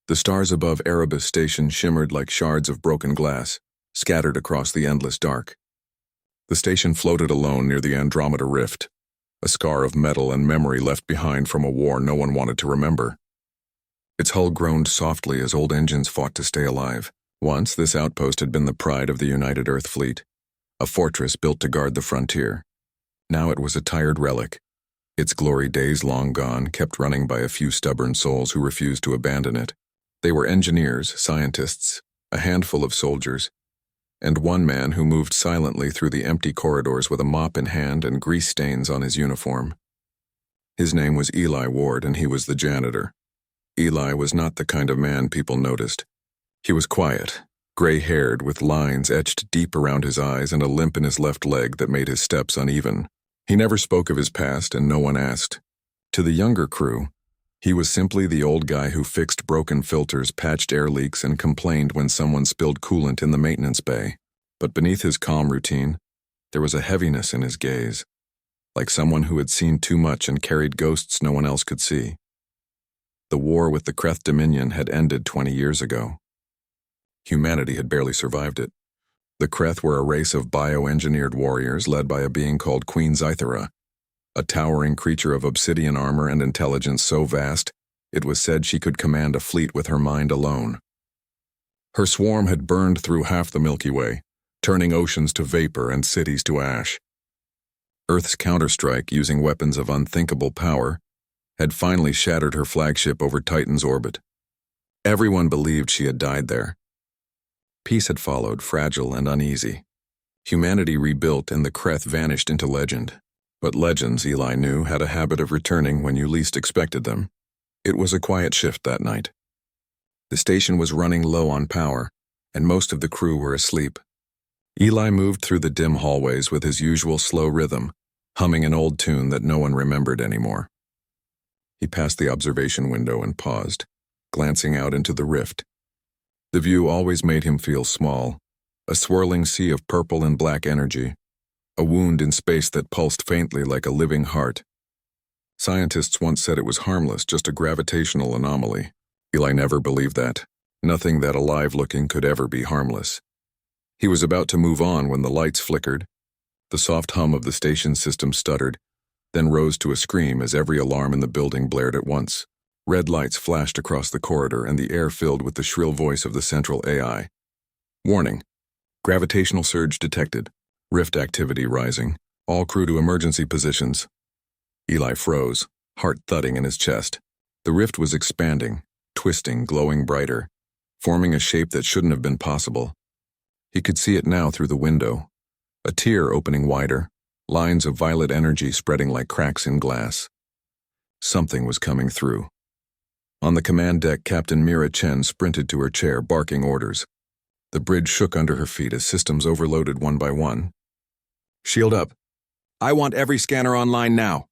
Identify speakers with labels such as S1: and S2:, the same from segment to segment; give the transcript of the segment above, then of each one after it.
S1: The stars above Erebus Station shimmered like shards of broken glass, scattered across the endless dark. The station floated alone near the Andromeda Rift, a scar of metal and memory left behind from a war no one wanted to remember. Its hull groaned softly as old engines fought to stay alive. Once, this outpost had been the pride of the United Earth Fleet, a fortress built to guard the frontier. Now it was a tired relic, its glory days long gone, kept running by a few stubborn souls who refused to abandon it. They were engineers, scientists, a handful of soldiers, and one man who moved silently through the empty corridors with a mop in hand and grease stains on his uniform. His name was Eli Ward, and he was the janitor. Eli was not the kind of man people noticed. He was quiet, gray-haired, with lines etched deep around his eyes and a limp in his left leg that made his steps uneven. He never spoke of his past, and no one asked. To the younger crew, he was simply the old guy who fixed broken filters, patched air leaks, and complained when someone spilled coolant in the maintenance bay. But beneath his calm routine, there was a heaviness in his gaze, like someone who had seen too much and carried ghosts no one else could see. The war with the Kreth Dominion had ended 20 years ago. Humanity had barely survived it. The Kreth were a race of bioengineered warriors led by a being called Queen Zythera, a towering creature of obsidian armor and intelligence so vast, it was said she could command a fleet with her mind alone. Her swarm had burned through half the Milky Way, turning oceans to vapor and cities to ash. Earth's counterstrike, using weapons of unthinkable power, had finally shattered her flagship over Titan's orbit. Everyone believed she had died there. Peace had followed, fragile and uneasy. Humanity rebuilt and the Kreth vanished into legend. But legends, Eli knew, had a habit of returning when you least expected them. It was a quiet shift that night. The station was running low on power, and most of the crew were asleep. Eli moved through the dim hallways with his usual slow rhythm, humming an old tune that no one remembered anymore. He passed the observation window and paused, glancing out into the rift. The view always made him feel small, a swirling sea of purple and black energy, a wound in space that pulsed faintly like a living heart. Scientists once said it was harmless, just a gravitational anomaly. Eli never believed that. Nothing that alive-looking could ever be harmless. He was about to move on when the lights flickered. The soft hum of the station system stuttered, then rose to a scream as every alarm in the building blared at once. Red lights flashed across the corridor and the air filled with the shrill voice of the central AI. Warning. Gravitational surge detected. Rift activity rising. All crew to emergency positions. Eli froze, heart thudding in his chest. The rift was expanding, twisting, glowing brighter, forming a shape that shouldn't have been possible. He could see it now through the window. A tear opening wider, lines of violet energy spreading like cracks in glass. Something was coming through. On the command deck, Captain Mira Chen sprinted to her chair, barking orders. The bridge shook under her feet as systems overloaded one by one. "Shield up. I want every scanner online now,"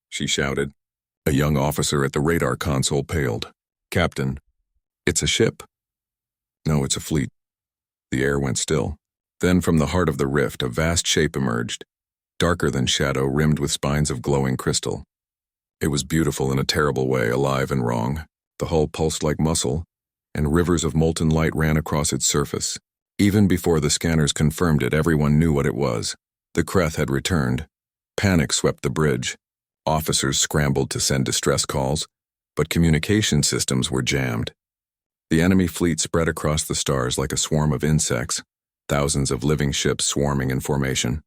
S1: she shouted. A young officer at the radar console paled. "Captain, it's a ship." "No, it's a fleet." The air went still. Then from the heart of the rift, a vast shape emerged, darker than shadow, rimmed with spines of glowing crystal. It was beautiful in a terrible way, alive and wrong. The hull pulsed like muscle, and rivers of molten light ran across its surface. Even before the scanners confirmed it, everyone knew what it was. The Kreth had returned. Panic swept the bridge. Officers scrambled to send distress calls, but communication systems were jammed. The enemy fleet spread across the stars like a swarm of insects, thousands of living ships swarming in formation.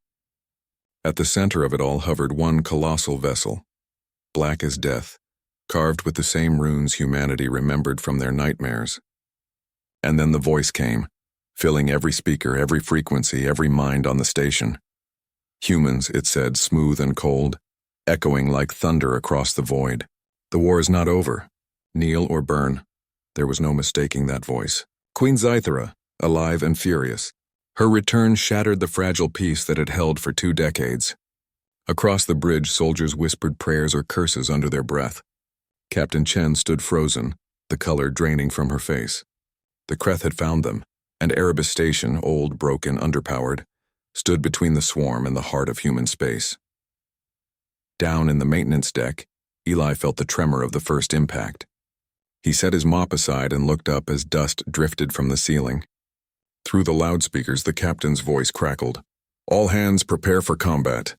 S1: At the center of it all hovered one colossal vessel, black as death, carved with the same runes humanity remembered from their nightmares. And then the voice came, filling every speaker, every frequency, every mind on the station. "Humans," it said, smooth and cold, echoing like thunder across the void. "The war is not over. Kneel or burn." There was no mistaking that voice. Queen Zythera, alive and furious. Her return shattered the fragile peace that had held for 2 decades. Across the bridge, soldiers whispered prayers or curses under their breath. Captain Chen stood frozen, the color draining from her face. The Kreth had found them, and Erebus Station, old, broken, underpowered, stood between the swarm and the heart of human space. Down in the maintenance deck, Eli felt the tremor of the first impact. He set his mop aside and looked up as dust drifted from the ceiling. Through the loudspeakers, the captain's voice crackled. "All hands prepare for combat.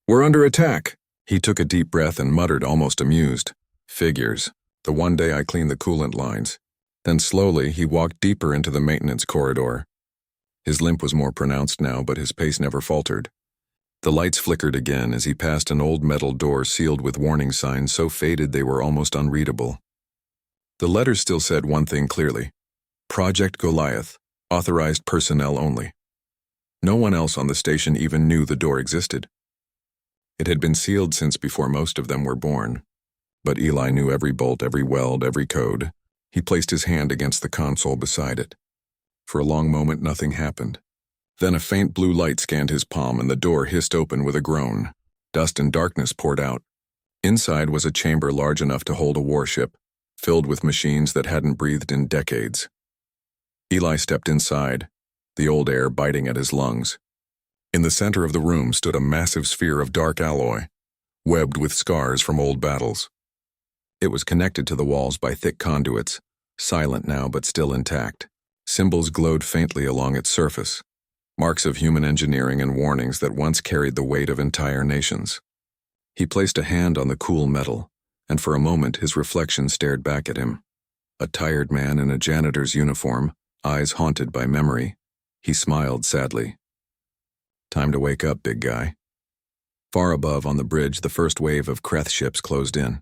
S1: We're under attack." He took a deep breath and muttered, almost amused. "Figures. The one day I cleaned the coolant lines." Then slowly, he walked deeper into the maintenance corridor. His limp was more pronounced now, but his pace never faltered. The lights flickered again as he passed an old metal door sealed with warning signs so faded they were almost unreadable. The letters still said one thing clearly: Project Goliath, authorized personnel only. No one else on the station even knew the door existed. It had been sealed since before most of them were born. But Eli knew every bolt, every weld, every code. He placed his hand against the console beside it. For a long moment, nothing happened. Then a faint blue light scanned his palm and the door hissed open with a groan. Dust and darkness poured out. Inside was a chamber large enough to hold a warship, filled with machines that hadn't breathed in decades. Eli stepped inside, the old air biting at his lungs. In the center of the room stood a massive sphere of dark alloy, webbed with scars from old battles. It was connected to the walls by thick conduits, silent now but still intact. Symbols glowed faintly along its surface, marks of human engineering and warnings that once carried the weight of entire nations. He placed a hand on the cool metal, and for a moment his reflection stared back at him. A tired man in a janitor's uniform, eyes haunted by memory. He smiled sadly. "Time to wake up, big guy." Far above on the bridge, the first wave of Kreth ships closed in.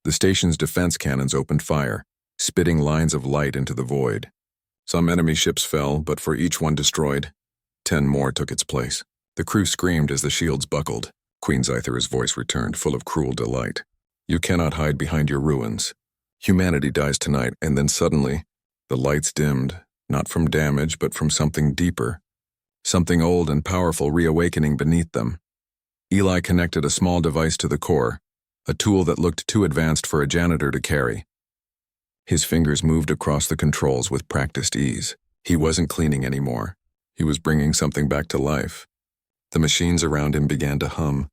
S1: The station's defense cannons opened fire, spitting lines of light into the void. Some enemy ships fell, but for each one destroyed, 10 more took its place. The crew screamed as the shields buckled. Queen Zythera's voice returned, full of cruel delight. "You cannot hide behind your ruins. Humanity dies tonight," and then suddenly, the lights dimmed, not from damage, but from something deeper. Something old and powerful reawakening beneath them. Eli connected a small device to the core, a tool that looked too advanced for a janitor to carry. His fingers moved across the controls with practiced ease. He wasn't cleaning anymore. He was bringing something back to life. The machines around him began to hum.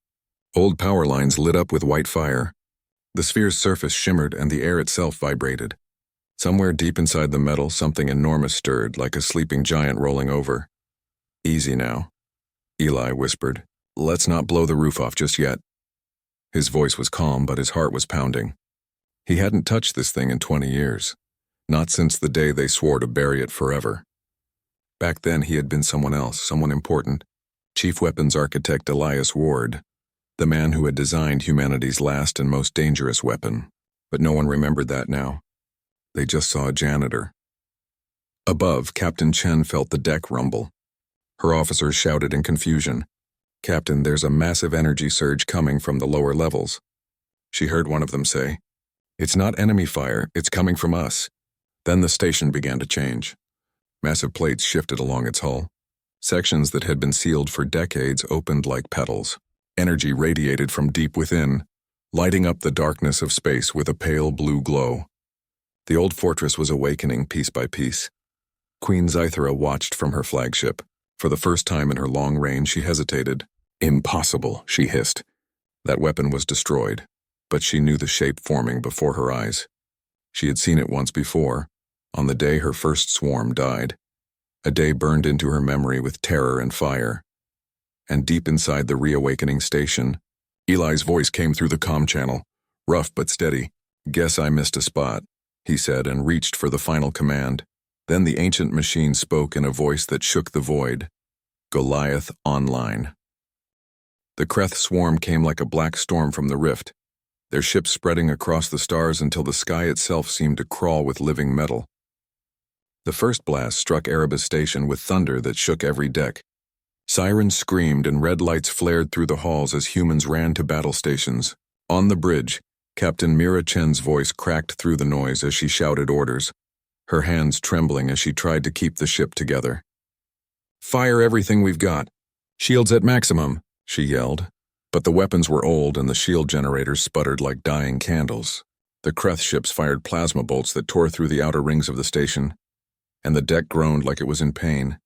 S1: Old power lines lit up with white fire. The sphere's surface shimmered and the air itself vibrated. Somewhere deep inside the metal, something enormous stirred, like a sleeping giant rolling over. "Easy now," Eli whispered. "Let's not blow the roof off just yet." His voice was calm, but his heart was pounding. He hadn't touched this thing in 20 years, not since the day they swore to bury it forever. Back then he had been someone else, someone important. Chief Weapons Architect Elias Ward, the man who had designed humanity's last and most dangerous weapon. But no one remembered that now. They just saw a janitor. Above, Captain Chen felt the deck rumble. Her officers shouted in confusion, "Captain, there's a massive energy surge coming from the lower levels." She heard one of them say, "It's not enemy fire, it's coming from us." Then the station began to change. Massive plates shifted along its hull. Sections that had been sealed for decades opened like petals. Energy radiated from deep within, lighting up the darkness of space with a pale blue glow. The old fortress was awakening piece by piece. Queen Zythera watched from her flagship. For the first time in her long reign, she hesitated. "Impossible," she hissed. That weapon was destroyed, but she knew the shape forming before her eyes. She had seen it once before, on the day her first swarm died. A day burned into her memory with terror and fire. And deep inside the reawakening station, Eli's voice came through the comm channel, rough but steady. "Guess I missed a spot," he said, and reached for the final command. Then the ancient machine spoke in a voice that shook the void. "Goliath online." The Kreth swarm came like a black storm from the rift, their ships spreading across the stars until the sky itself seemed to crawl with living metal. The first blast struck Erebus Station with thunder that shook every deck. Sirens screamed and red lights flared through the halls as humans ran to battle stations. On the bridge, Captain Mira Chen's voice cracked through the noise as she shouted orders, her hands trembling as she tried to keep the ship together. "Fire everything we've got. Shields at maximum," she yelled. But the weapons were old and the shield generators sputtered like dying candles. The Kreth ships fired plasma bolts that tore through the outer rings of the station, and the deck groaned like it was in pain.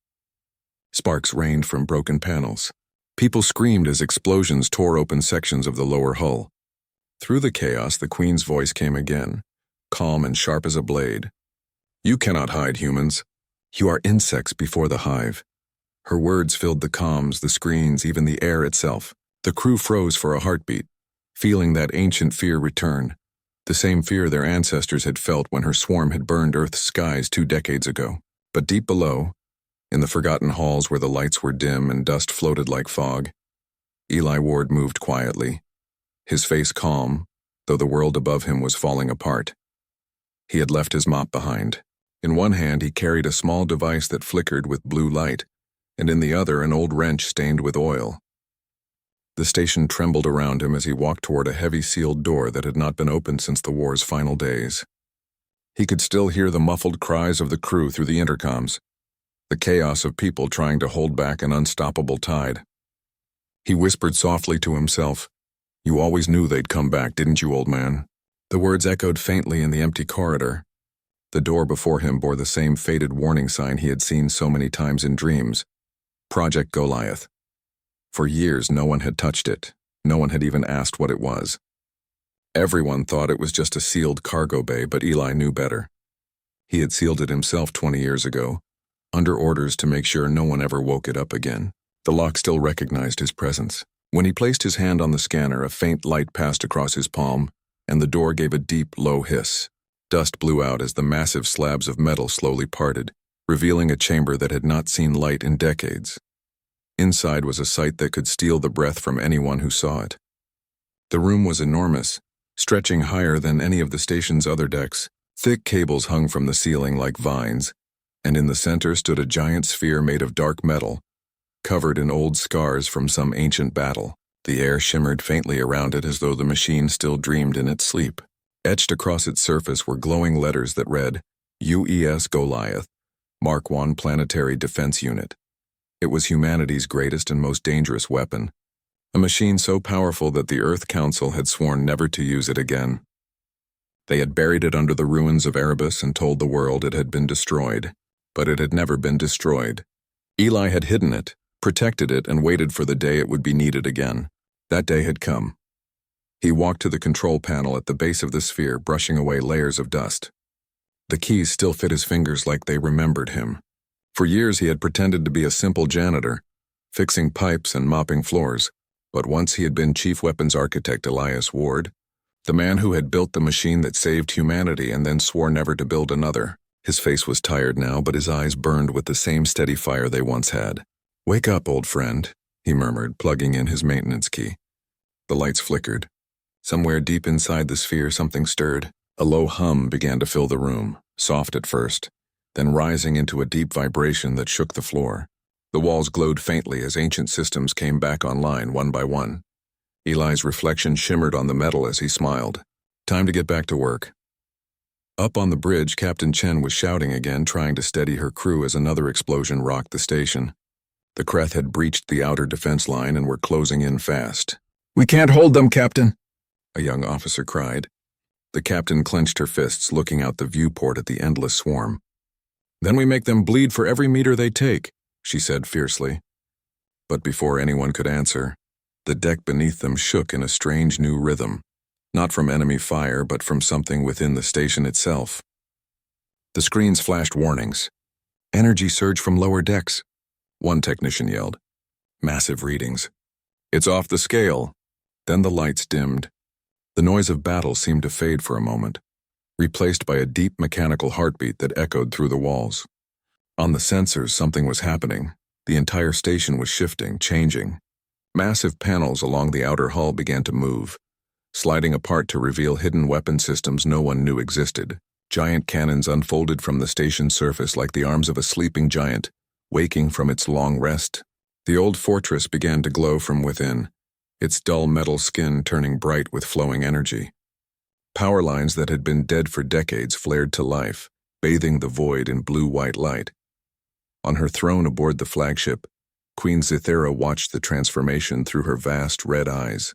S1: Sparks rained from broken panels. People screamed as explosions tore open sections of the lower hull. Through the chaos, the Queen's voice came again. calm and sharp as a blade. "You cannot hide, humans. You are insects before the hive." Her words filled the comms, the screens, even the air itself. The crew froze for a heartbeat, feeling that ancient fear return, the same fear their ancestors had felt when her swarm had burned Earth's skies 2 decades ago. But deep below, in the forgotten halls where the lights were dim and dust floated like fog, Eli Ward moved quietly, his face calm, though the world above him was falling apart. He had left his mop behind. In one hand he carried a small device that flickered with blue light, and in the other an old wrench stained with oil. The station trembled around him as he walked toward a heavy sealed door that had not been opened since the war's final days. He could still hear the muffled cries of the crew through the intercoms, the chaos of people trying to hold back an unstoppable tide. He whispered softly to himself, "You always knew they'd come back, didn't you, old man?" The words echoed faintly in the empty corridor. The door before him bore the same faded warning sign he had seen so many times in dreams: Project Goliath. For years, no one had touched it. No one had even asked what it was. Everyone thought it was just a sealed cargo bay, but Eli knew better. He had sealed it himself 20 years ago, under orders to make sure no one ever woke it up again. The lock still recognized his presence. When he placed his hand on the scanner, a faint light passed across his palm, and the door gave a deep, low hiss. Dust blew out as the massive slabs of metal slowly parted, revealing a chamber that had not seen light in decades. Inside was a sight that could steal the breath from anyone who saw it. The room was enormous, stretching higher than any of the station's other decks. Thick cables hung from the ceiling like vines, and in the center stood a giant sphere made of dark metal, covered in old scars from some ancient battle. The air shimmered faintly around it as though the machine still dreamed in its sleep. Etched across its surface were glowing letters that read, UES Goliath, Mark I Planetary Defense Unit. It was humanity's greatest and most dangerous weapon, a machine so powerful that the Earth Council had sworn never to use it again. They had buried it under the ruins of Erebus and told the world it had been destroyed, but it had never been destroyed. Eli had hidden it, protected it, and waited for the day it would be needed again. That day had come. He walked to the control panel at the base of the sphere, brushing away layers of dust. The keys still fit his fingers like they remembered him. For years he had pretended to be a simple janitor, fixing pipes and mopping floors, but once he had been Chief Weapons Architect Elias Ward, the man who had built the machine that saved humanity and then swore never to build another. His face was tired now, but his eyes burned with the same steady fire they once had. "Wake up, old friend," he murmured, plugging in his maintenance key. The lights flickered. Somewhere deep inside the sphere something stirred. A low hum began to fill the room, soft at first, then rising into a deep vibration that shook the floor. The walls glowed faintly as ancient systems came back online one by one. Eli's reflection shimmered on the metal as he smiled. Time to get back to work. Up on the bridge, Captain Chen was shouting again, trying to steady her crew as another explosion rocked the station. The Kreth had breached the outer defense line and were closing in fast. "We can't hold them, Captain," a young officer cried. The captain clenched her fists, looking out the viewport at the endless swarm. "Then we make them bleed for every meter they take," she said fiercely. But before anyone could answer, the deck beneath them shook in a strange new rhythm, not from enemy fire but from something within the station itself. The screens flashed warnings. "Energy surge from lower decks," one technician yelled. Massive readings. "It's off the scale." Then the lights dimmed. The noise of battle seemed to fade for a moment, replaced by a deep mechanical heartbeat that echoed through the walls. On the sensors, something was happening. The entire station was shifting, changing. Massive panels along the outer hull began to move, sliding apart to reveal hidden weapon systems no one knew existed. Giant cannons unfolded from the station's surface like the arms of a sleeping giant, waking from its long rest. The old fortress began to glow from within, its dull metal skin turning bright with flowing energy. Power lines that had been dead for decades flared to life, bathing the void in blue-white light. On her throne aboard the flagship, Queen Zithera watched the transformation through her vast red eyes.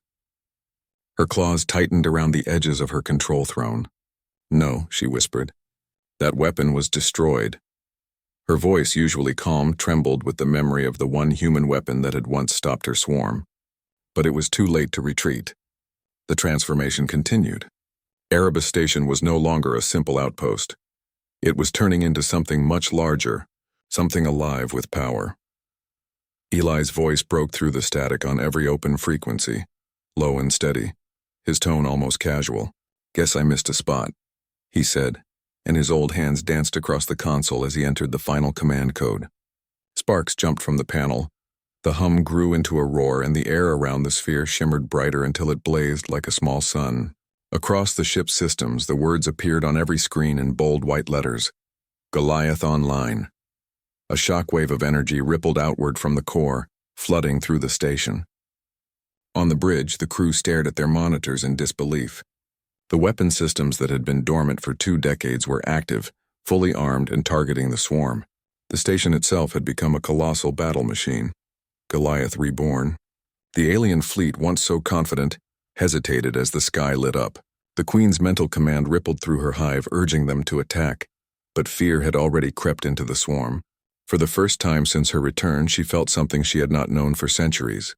S1: Her claws tightened around the edges of her control throne. "No," she whispered. "That weapon was destroyed." Her voice, usually calm, trembled with the memory of the one human weapon that had once stopped her swarm. But it was too late to retreat. The transformation continued. Erebus Station was no longer a simple outpost. It was turning into something much larger, something alive with power. Eli's voice broke through the static on every open frequency, low and steady, his tone almost casual. "Guess I missed a spot," he said, and his old hands danced across the console as he entered the final command code. Sparks jumped from the panel. The hum grew into a roar, and the air around the sphere shimmered brighter until it blazed like a small sun. Across the ship's systems, the words appeared on every screen in bold white letters. Goliath Online. A shockwave of energy rippled outward from the core, flooding through the station. On the bridge, the crew stared at their monitors in disbelief. The weapon systems that had been dormant for 2 decades were active, fully armed and targeting the swarm. The station itself had become a colossal battle machine. Goliath reborn. The alien fleet, once so confident, hesitated as the sky lit up. The Queen's mental command rippled through her hive, urging them to attack. But fear had already crept into the swarm. For the first time since her return, she felt something she had not known for centuries.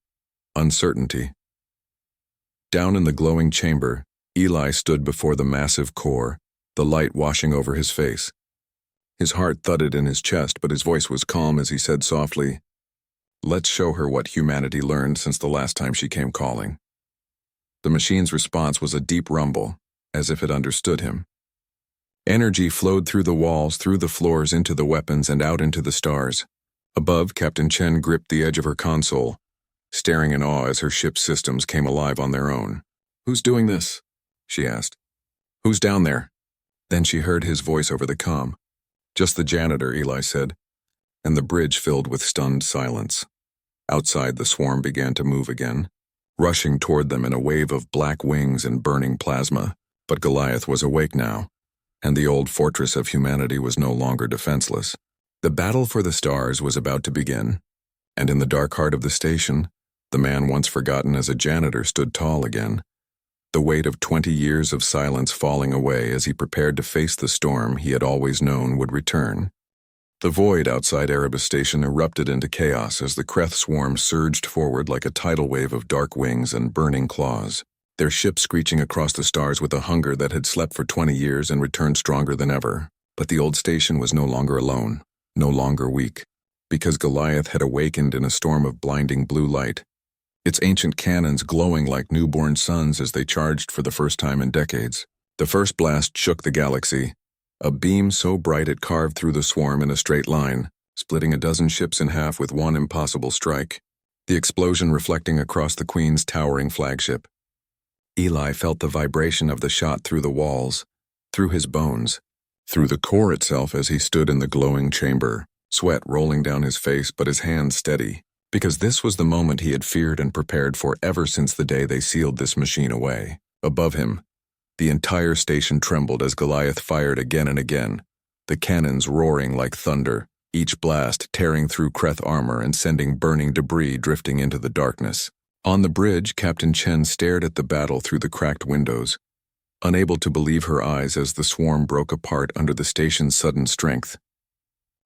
S1: Uncertainty. Down in the glowing chamber, Eli stood before the massive core, the light washing over his face. His heart thudded in his chest, but his voice was calm as he said softly, "Let's show her what humanity learned since the last time she came calling." The machine's response was a deep rumble, as if it understood him. Energy flowed through the walls, through the floors, into the weapons, and out into the stars. Above, Captain Chen gripped the edge of her console, staring in awe as her ship's systems came alive on their own. "Who's doing this?" she asked. "Who's down there?" Then she heard his voice over the comm. "Just the janitor," Eli said, and the bridge filled with stunned silence. Outside, the swarm began to move again, rushing toward them in a wave of black wings and burning plasma. But Goliath was awake now, and the old fortress of humanity was no longer defenseless. The battle for the stars was about to begin, and in the dark heart of the station, the man once forgotten as a janitor stood tall again, the weight of 20 years of silence falling away as he prepared to face the storm he had always known would return. The void outside Erebus Station erupted into chaos as the Kreth swarm surged forward like a tidal wave of dark wings and burning claws, their ship screeching across the stars with a hunger that had slept for 20 years and returned stronger than ever. But the old station was no longer alone, no longer weak, because Goliath had awakened in a storm of blinding blue light, its ancient cannons glowing like newborn suns as they charged for the first time in decades. The first blast shook the galaxy, a beam so bright it carved through the swarm in a straight line, splitting a dozen ships in half with one impossible strike, the explosion reflecting across the Queen's towering flagship. Eli felt the vibration of the shot through the walls, through his bones, through the core itself as he stood in the glowing chamber, sweat rolling down his face but his hands steady, because this was the moment he had feared and prepared for ever since the day they sealed this machine away. Above him, the entire station trembled as Goliath fired again and again, the cannons roaring like thunder, each blast tearing through Kreth armor and sending burning debris drifting into the darkness. On the bridge, Captain Chen stared at the battle through the cracked windows, unable to believe her eyes as the swarm broke apart under the station's sudden strength.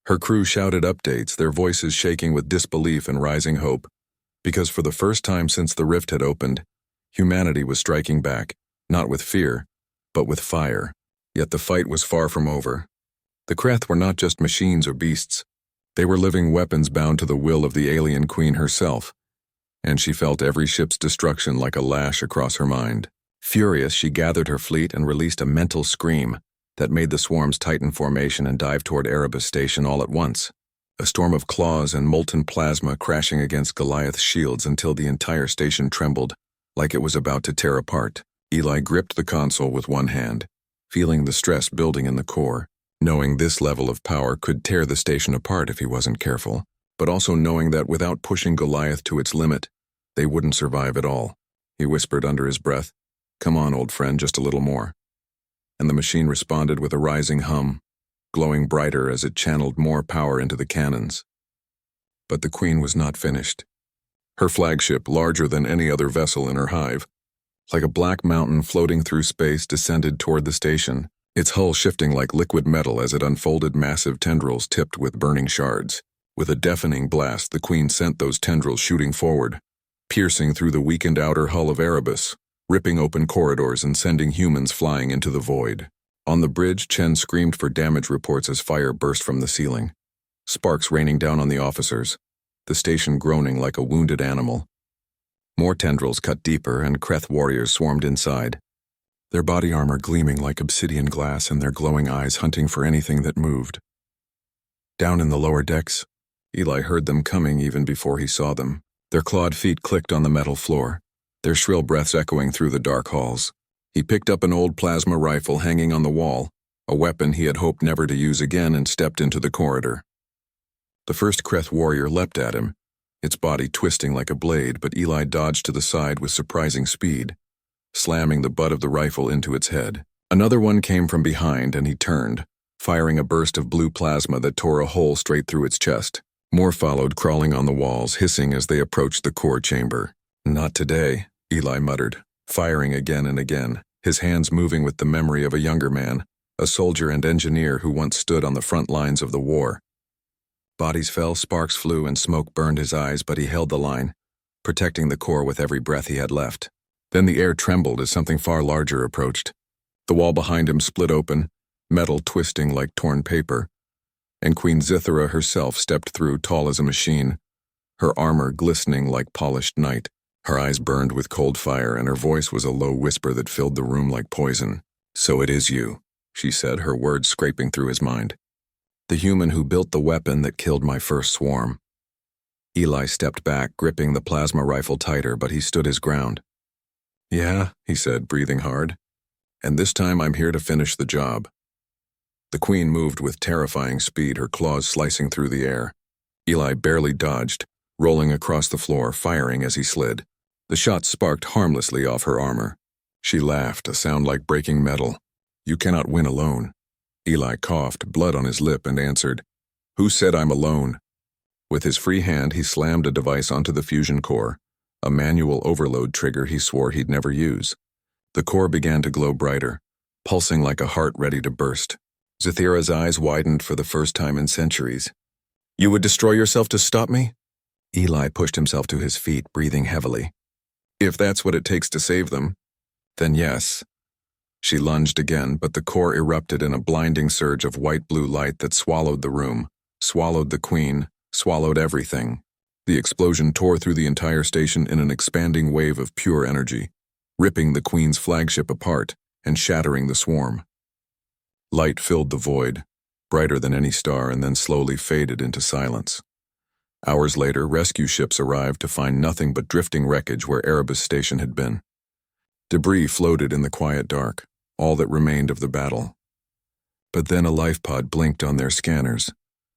S1: Her crew shouted updates, their voices shaking with disbelief and rising hope, because for the first time since the rift had opened, humanity was striking back, not with fear, but with fire. Yet the fight was far from over. The Kreth were not just machines or beasts. They were living weapons bound to the will of the alien queen herself, and she felt every ship's destruction like a lash across her mind. Furious, she gathered her fleet and released a mental scream that made the swarms tighten formation and dive toward Erebus Station all at once, a storm of claws and molten plasma crashing against Goliath's shields until the entire station trembled, like it was about to tear apart. Eli gripped the console with one hand, feeling the stress building in the core, knowing this level of power could tear the station apart if he wasn't careful, but also knowing that without pushing Goliath to its limit, they wouldn't survive at all. He whispered under his breath, "Come on, old friend, just a little more." And the machine responded with a rising hum, glowing brighter as it channeled more power into the cannons. But the Queen was not finished. Her flagship, larger than any other vessel in her hive, like a black mountain floating through space, descended toward the station, its hull shifting like liquid metal as it unfolded massive tendrils tipped with burning shards. With a deafening blast, the Queen sent those tendrils shooting forward, piercing through the weakened outer hull of Erebus, ripping open corridors and sending humans flying into the void. On the bridge, Chen screamed for damage reports as fire burst from the ceiling. Sparks raining down on the officers, the station groaning like a wounded animal. More tendrils cut deeper, and Kreth warriors swarmed inside, their body armor gleaming like obsidian glass and their glowing eyes hunting for anything that moved. Down in the lower decks, Eli heard them coming even before he saw them. Their clawed feet clicked on the metal floor, their shrill breaths echoing through the dark halls. He picked up an old plasma rifle hanging on the wall, a weapon he had hoped never to use again, and stepped into the corridor. The first Kreth warrior leapt at him, its body twisting like a blade, but Eli dodged to the side with surprising speed, slamming the butt of the rifle into its head. Another one came from behind, and he turned, firing a burst of blue plasma that tore a hole straight through its chest. More followed, crawling on the walls, hissing as they approached the core chamber. "Not today," Eli muttered, firing again and again, his hands moving with the memory of a younger man, a soldier and engineer who once stood on the front lines of the war. Bodies fell, sparks flew, and smoke burned his eyes, but he held the line, protecting the core with every breath he had left. Then the air trembled as something far larger approached. The wall behind him split open, metal twisting like torn paper, and Queen Zithara herself stepped through, tall as a machine, her armor glistening like polished night. Her eyes burned with cold fire, and her voice was a low whisper that filled the room like poison. "So it is you," she said, her words scraping through his mind. "The human who built the weapon that killed my first swarm." Eli stepped back, gripping the plasma rifle tighter, but he stood his ground. "Yeah," he said, breathing hard. "And this time I'm here to finish the job." The Queen moved with terrifying speed, her claws slicing through the air. Eli barely dodged, rolling across the floor, firing as he slid. The shots sparked harmlessly off her armor. She laughed, a sound like breaking metal. "You cannot win alone." Eli coughed, blood on his lip, and answered, "Who said I'm alone?" With his free hand, he slammed a device onto the fusion core, a manual overload trigger he swore he'd never use. The core began to glow brighter, pulsing like a heart ready to burst. Zithira's eyes widened for the first time in centuries. "You would destroy yourself to stop me?" Eli pushed himself to his feet, breathing heavily. "If that's what it takes to save them, then yes." She lunged again, but the core erupted in a blinding surge of white-blue light that swallowed the room, swallowed the Queen, swallowed everything. The explosion tore through the entire station in an expanding wave of pure energy, ripping the Queen's flagship apart and shattering the swarm. Light filled the void, brighter than any star, and then slowly faded into silence. Hours later, rescue ships arrived to find nothing but drifting wreckage where Erebus Station had been. Debris floated in the quiet dark, all that remained of the battle. But then a life pod blinked on their scanners,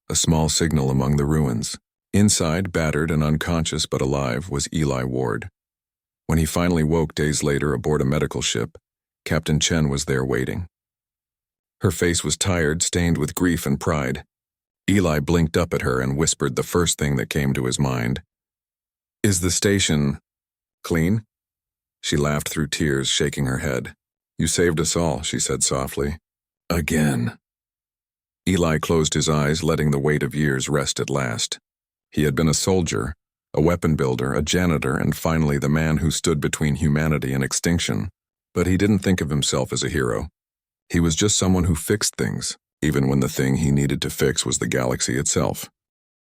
S1: a small signal among the ruins. Inside, battered and unconscious but alive, was Eli Ward. When he finally woke days later aboard a medical ship, Captain Chen was there waiting. Her face was tired, stained with grief and pride. Eli blinked up at her and whispered the first thing that came to his mind. "Is the station clean?" She laughed through tears, shaking her head. "You saved us all," she said softly. "Again." Eli closed his eyes, letting the weight of years rest at last. He had been a soldier, a weapon builder, a janitor, and finally the man who stood between humanity and extinction. But he didn't think of himself as a hero. He was just someone who fixed things, even when the thing he needed to fix was the galaxy itself.